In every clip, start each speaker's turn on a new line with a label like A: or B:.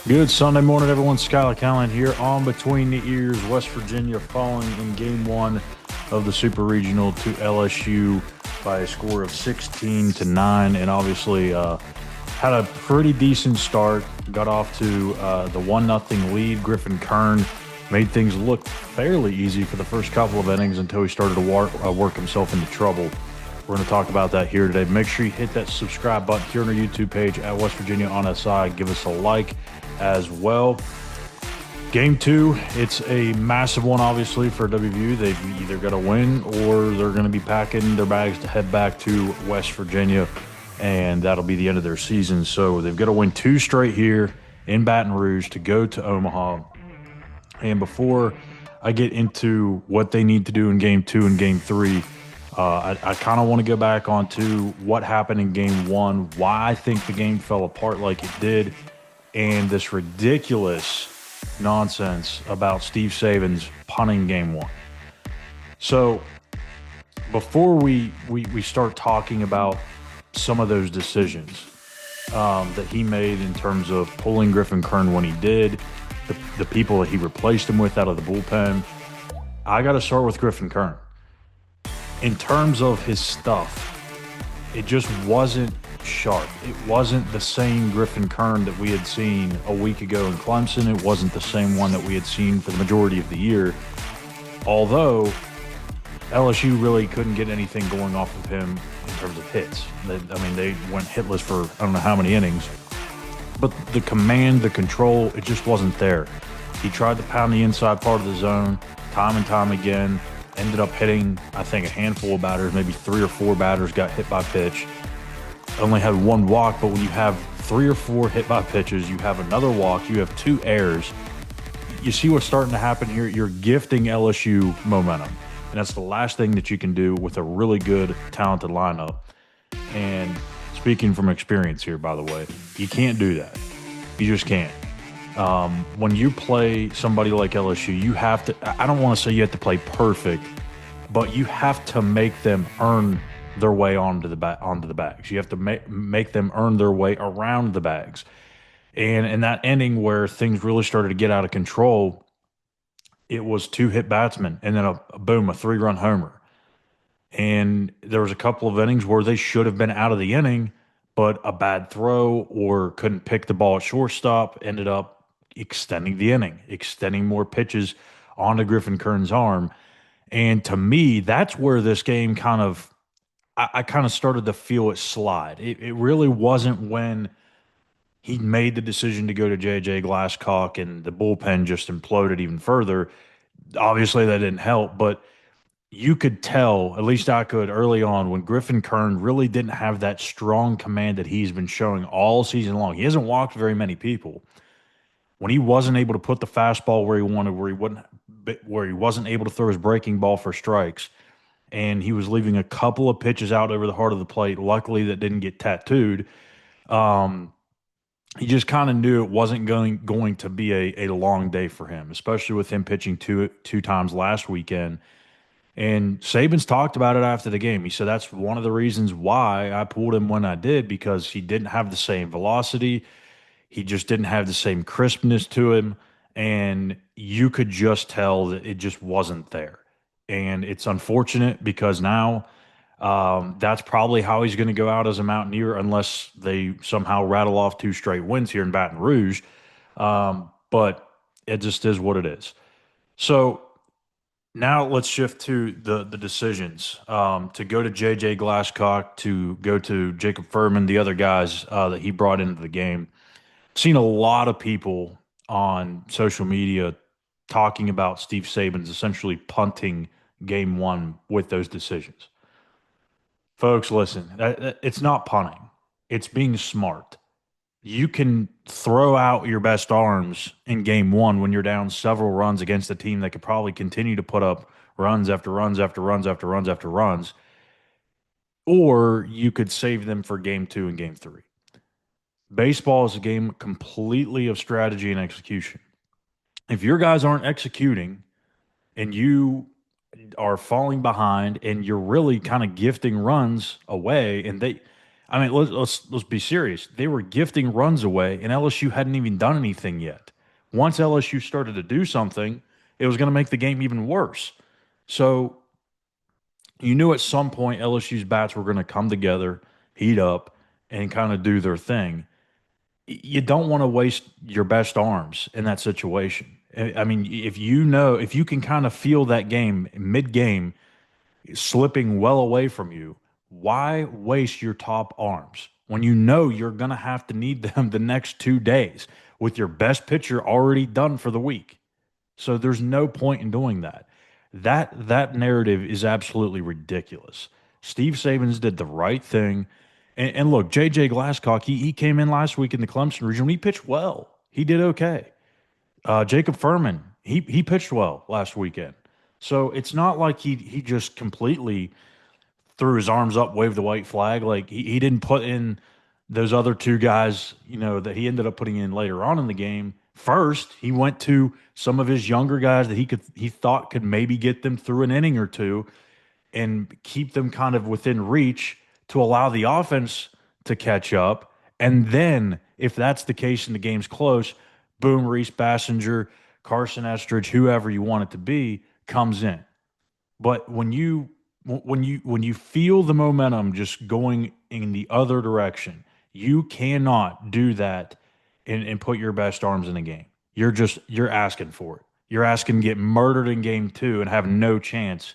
A: Good Sunday morning, everyone. Schuyler Callihan here on Between the Ears, West Virginia, falling in Game 1 of the Super Regional to LSU by a score of 16-9, and obviously had a pretty decent start. Got off to the 1-0 lead. Griffin Kern made things look fairly easy for the first couple of innings until he started to work himself into trouble. We're going to talk about that here today. Make sure you hit that subscribe button here on our YouTube page at West Virginia on SI. Give us a like as well. Game 2, it's a massive one, obviously, for WVU. They've either got to win or they're going to be packing their bags to head back to West Virginia, and that'll be the end of their season. So they've got to win 2 straight here in Baton Rouge to go to Omaha. And before I get into what they need to do in Game 2 and Game 3, I kind of want to go back onto what happened in Game 1, why I think the game fell apart like it did, and this ridiculous nonsense about Steve Sabins punting Game 1. So before we start talking about some of those decisions that he made in terms of pulling Griffin Kern when he did, the people that he replaced him with out of the bullpen, I got to start with Griffin Kern. In terms of his stuff, it just wasn't sharp. It wasn't the same Griffin Kern that we had seen a week ago in Clemson. It wasn't the same one that we had seen for the majority of the year. Although LSU really couldn't get anything going off of him in terms of hits. They went hitless for I don't know how many innings. But the command, the control, it just wasn't there. He tried to pound the inside part of the zone time and time again. Ended up hitting, I think, a handful of batters, maybe 3 or 4 batters got hit by pitch. Only had 1 walk, but when you have 3 or 4 hit by pitches, you have another walk, you have 2 errors. You see what's starting to happen here? You're gifting LSU momentum. And that's the last thing that you can do with a really good, talented lineup. And speaking from experience here, by the way, you can't do that. You just can't. When you play somebody like LSU, you have to, I don't want to say you have to play perfect, but you have to make them earn their way onto the bags. You have to make them earn their way around the bags. And in that inning where things really started to get out of control, it was 2 hit batsmen and then a 3-run homer. And there was a couple of innings where they should have been out of the inning, but a bad throw or couldn't pick the ball at shortstop ended up extending the inning, extending more pitches onto Griffin Kern's arm. And to me, that's where this game I kind of started to feel it slide. It really wasn't when he made the decision to go to J.J. Glasscock and the bullpen just imploded even further. Obviously, that didn't help, but you could tell, at least I could early on, when Griffin Kern really didn't have that strong command that he's been showing all season long. He hasn't walked very many people. When he wasn't able to put the fastball where he wanted, where he wasn't able to throw his breaking ball for strikes, and he was leaving a couple of pitches out over the heart of the plate, luckily that didn't get tattooed. He just kind of knew it wasn't going to be a long day for him, especially with him pitching two times last weekend. And Sabins talked about it after the game. He said that's one of the reasons why I pulled him when I did, because he didn't have the same velocity. He just didn't have the same crispness to him, and you could just tell that it just wasn't there. And it's unfortunate because now that's probably how he's going to go out as a Mountaineer unless they somehow rattle off 2 straight wins here in Baton Rouge. But it just is what it is. So now let's shift to the decisions. To go to J.J. Glasscock, to go to Jacob Furman, the other guys that he brought into the game. Seen a lot of people on social media talking about Steve Sabins essentially punting Game 1 with those decisions. Folks, listen, it's not punting. It's being smart. You can throw out your best arms in Game 1 when you're down several runs against a team that could probably continue to put up runs after runs after runs after runs after runs, or you could save them for Game 2 and Game 3. Baseball is a game completely of strategy and execution. If your guys aren't executing and you are falling behind and you're really kind of gifting runs away, and I mean, let's be serious. They were gifting runs away, and LSU hadn't even done anything yet. Once LSU started to do something, it was going to make the game even worse. So you knew at some point LSU's bats were going to come together, heat up, and kind of do their thing. You don't want to waste your best arms in that situation. I mean, if you can kind of feel that game mid game slipping well away from you, why waste your top arms when you know you're going to have to need them the next 2 days with your best pitcher already done for the week? So there's no point in doing that. That narrative is absolutely ridiculous. Steve Sabins did the right thing. And look, JJ Glasscock, he came in last week in the Clemson region. He pitched well. He did okay. Jacob Furman, he pitched well last weekend. So it's not like he just completely threw his arms up, waved the white flag. Like he didn't put in those other two guys, that he ended up putting in later on in the game. First, he went to some of his younger guys that he thought could maybe get them through an inning or two and keep them kind of within reach to allow the offense to catch up. And then, if that's the case and the game's close, boom, Reese Bassinger, Carson Estridge, whoever you want it to be, comes in. But when you feel the momentum just going in the other direction, you cannot do that and put your best arms in the game. You're asking for it. You're asking to get murdered in game two and have no chance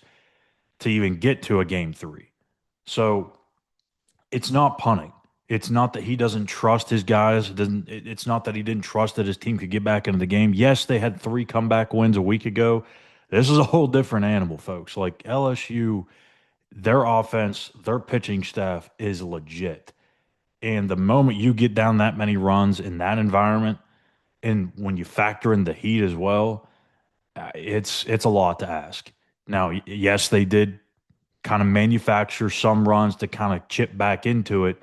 A: to even get to a game three. So it's not punting. It's not that he doesn't trust his guys. It's not that he didn't trust that his team could get back into the game. Yes, they had 3 comeback wins a week ago. This is a whole different animal, folks. Like LSU, their offense, their pitching staff is legit. And the moment you get down that many runs in that environment, and when you factor in the heat as well, it's a lot to ask. Now, yes, they did kind of manufacture some runs to kind of chip back into it,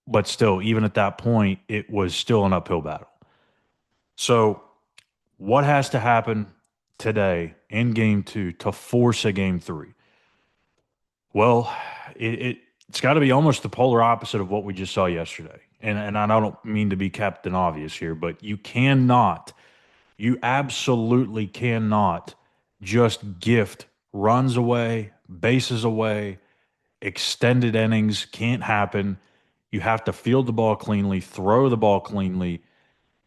A: but still, even at that point, it was still an uphill battle. So, what has to happen today in game two to force a game three? Well, it's got to be almost the polar opposite of what we just saw yesterday. And I don't mean to be Captain Obvious here, but you absolutely cannot just gift runs away, bases away, extended innings can't happen. You have to field the ball cleanly, throw the ball cleanly.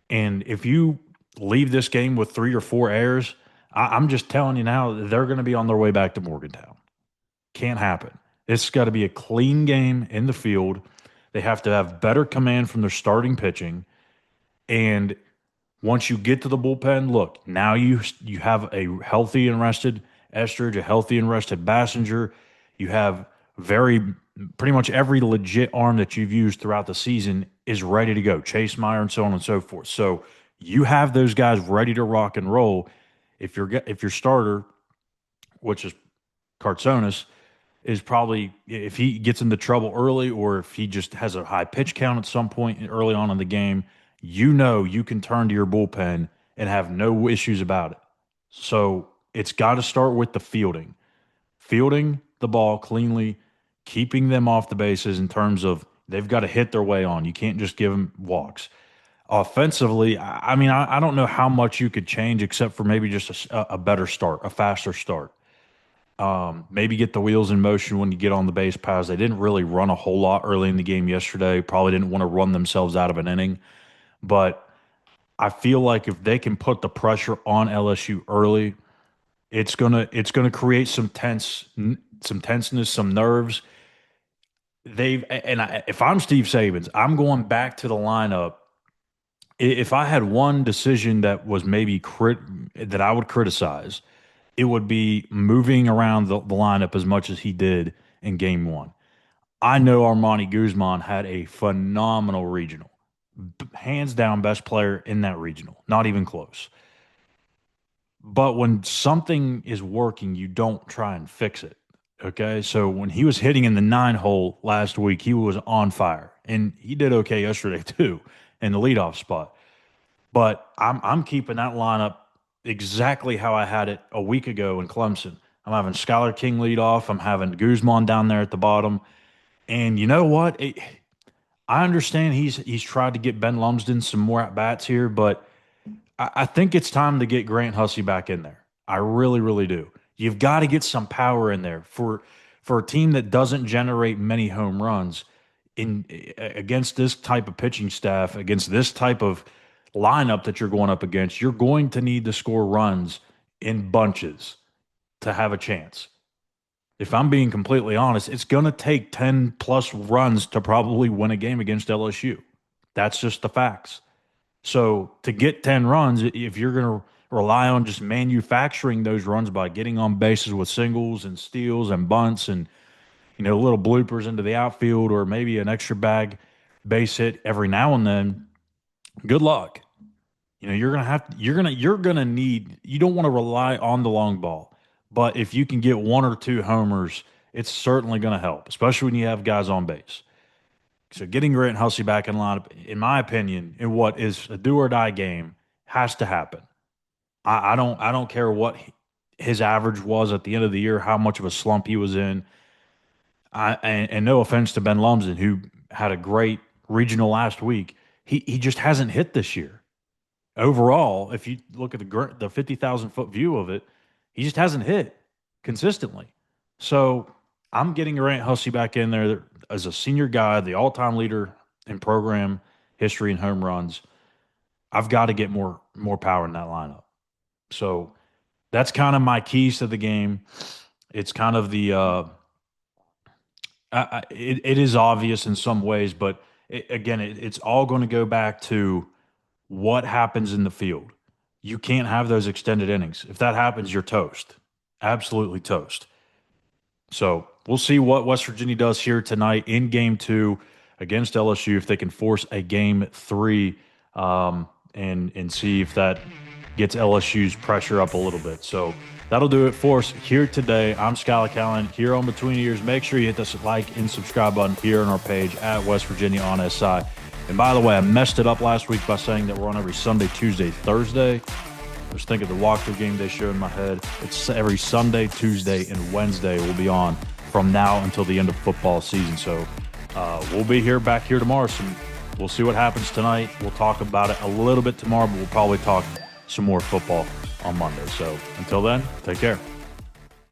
A: And if you leave this game with 3 or 4 errors, I'm just telling you now, they're going to be on their way back to Morgantown. Can't happen. It's got to be a clean game in the field. They have to have better command from their starting pitching. And once you get to the bullpen, look, now you have a healthy and rested Estridge, a healthy and rested Bassinger. You have pretty much every legit arm that you've used throughout the season is ready to go. Chase Meyer and so on and so forth. So you have those guys ready to rock and roll. If your starter, which is Cartsonis, is probably if he gets into trouble early or if he just has a high pitch count at some point early on in the game, you can turn to your bullpen and have no issues about it. So it's got to start with the fielding the ball cleanly, keeping them off the bases in terms of they've got to hit their way on. You can't just give them walks. Offensively, I mean, I don't know how much you could change except for maybe just a better start, a faster start. Maybe get the wheels in motion when you get on the base paths. They didn't really run a whole lot early in the game yesterday. Probably didn't want to run themselves out of an inning. But I feel like if they can put the pressure on LSU early, it's gonna create some tenseness, some nerves. If I'm Steve Sabins, I'm going back to the lineup. If I had one decision that was maybe that I would criticize, it would be moving around the lineup as much as he did in game one. I know Armani Guzman had a phenomenal regional, hands down best player in that regional, not even close. But when something is working, you don't try and fix it. Okay. So when he was hitting in the 9 hole last week, he was on fire. And he did okay yesterday too in the leadoff spot. But I'm keeping that lineup exactly how I had it a week ago in Clemson. I'm having Schuyler King lead off. I'm having Guzman down there at the bottom. And you know what? I understand he's tried to get Ben Lumsden some more at bats here, but I think it's time to get Grant Hussey back in there. I really, really do. You've got to get some power in there for a team that doesn't generate many home runs in against this type of pitching staff, against this type of lineup that you're going up against. You're going to need to score runs in bunches to have a chance. If I'm being completely honest, it's going to take 10 plus runs to probably win a game against LSU. That's just the facts. So to get 10 runs, if you're going to rely on just manufacturing those runs by getting on bases with singles and steals and bunts and little bloopers into the outfield or maybe an extra bag base hit every now and then, good luck. You're gonna need, you don't want to rely on the long ball. But if you can get one or two homers, it's certainly going to help, especially when you have guys on base. So getting Grant Hussey back in lineup, in my opinion, in what is a do or die game, has to happen. I don't care what his average was at the end of the year, how much of a slump he was in. And no offense to Ben Lumsden, who had a great regional last week, he just hasn't hit this year. Overall, if you look at the 50,000 foot view of it, he just hasn't hit consistently. So I'm getting Grant Hussey back in there as a senior guy, the all-time leader in program history and home runs. I've got to get more power in that lineup. So that's kind of my keys to the game. It's kind of it is obvious in some ways, but it's all going to go back to what happens in the field. You can't have those extended innings. If that happens, you're toast. Absolutely toast. So we'll see what West Virginia does here tonight in game 2 against LSU, if they can force a game 3, and see if that gets LSU's pressure up a little bit. So that'll do it for us here today. I'm Schuyler Callihan here on Between Ears. Make sure you hit the like and subscribe button here on our page at West Virginia on SI. And by the way, I messed it up last week by saying that we're on every Sunday, Tuesday, Thursday. I was thinking the walkthrough game day show in my head. It's every Sunday, Tuesday, and Wednesday we'll be on from now until the end of football season. So we'll be back here tomorrow. So we'll see what happens tonight. We'll talk about it a little bit tomorrow, but we'll probably talk some more football on Monday. So until then, take care.